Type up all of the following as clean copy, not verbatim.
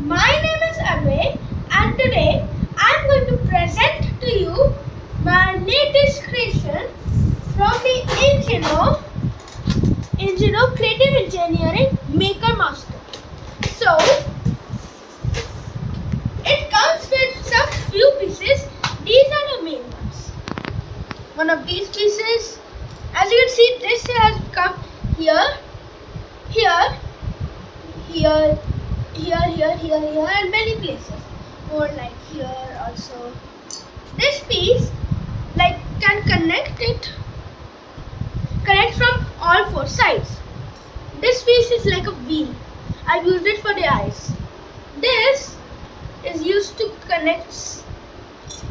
My name is Advay and today I am going to present to you my latest creation from the Engino Creative Engineering Maker Master. So, it comes with some few pieces. These are the main ones. One of these pieces, as you can see, this has come here, here, here, and many places. More like here also. This piece can connect from all four sides. This piece is like a wheel. I've used it for the eyes. This is used to connect.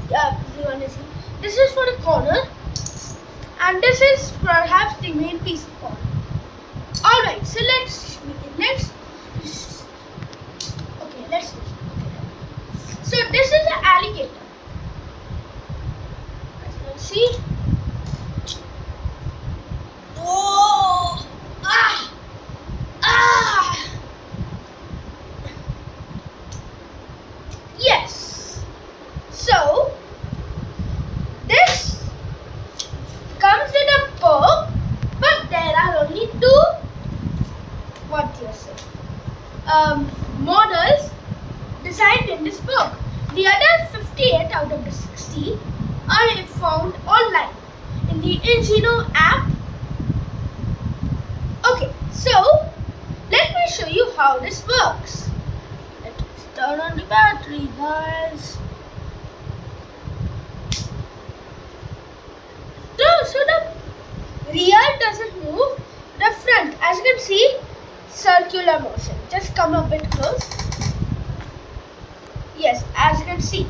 You want to see? This is for the corner, and this is perhaps the main piece of corner. All right, so let's begin. So this is the alligator. As you can see. Oh! Ah! Ah! Yes. So this comes with a book, but there are only two. What do you say? Models designed in this book. The other 58 out of the 60 are found online in the Engino app. Okay, so let me show you how this works. Let's turn on the battery, guys. So the rear doesn't move, the front, as you can see, circular motion. Just come a bit close. Yes, as you can see,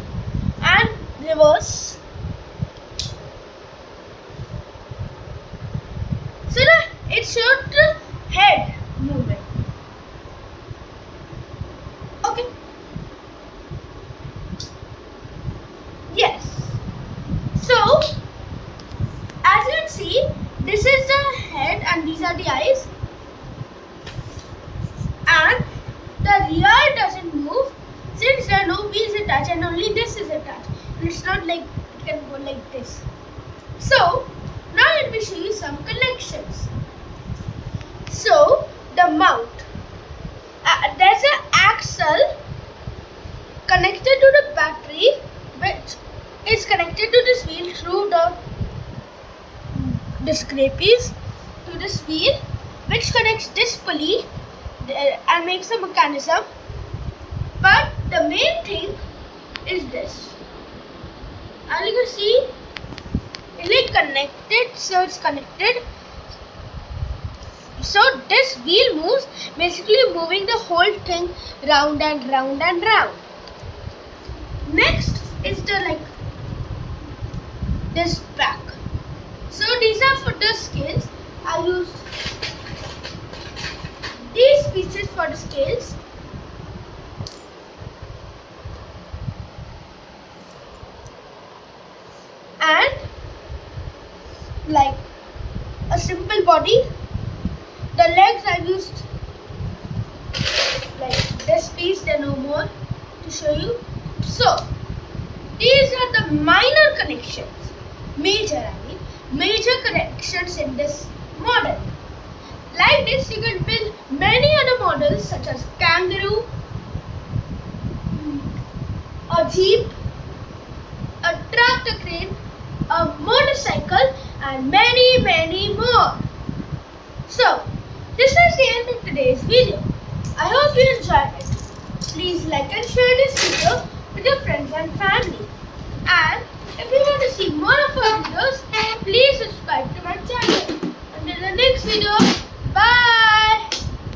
and reverse. So it showed the head movement. Okay. Yes. So as you can see, this is the head and these are the eyes, and the rear doesn't move since there are no wheels attached and only this is attached. And it's not like it can go like this. So now let me show you some connections. So the mount, there's an axle connected to the battery, which is connected to this wheel through the scrapies to this wheel, which connects this pulley and makes a mechanism. But the main thing is this. As you can see, it's connected, so it's connected. So this wheel moves, basically moving the whole thing round and round and round. Next is this back. So these are for the scales. I used these pieces for the scales. And like a simple body. The legs I used like this piece, there no more to show you. So these are the minor connections, major connections in this model. Like this, you can build many other models such as kangaroo, a jeep, a tractor crane, a motorcycle, and many more. So this is the end of today's video. I hope you enjoyed it. Please like and share this video with your friends and family. And if you want to see more of our videos, please subscribe to my channel. Until the next video.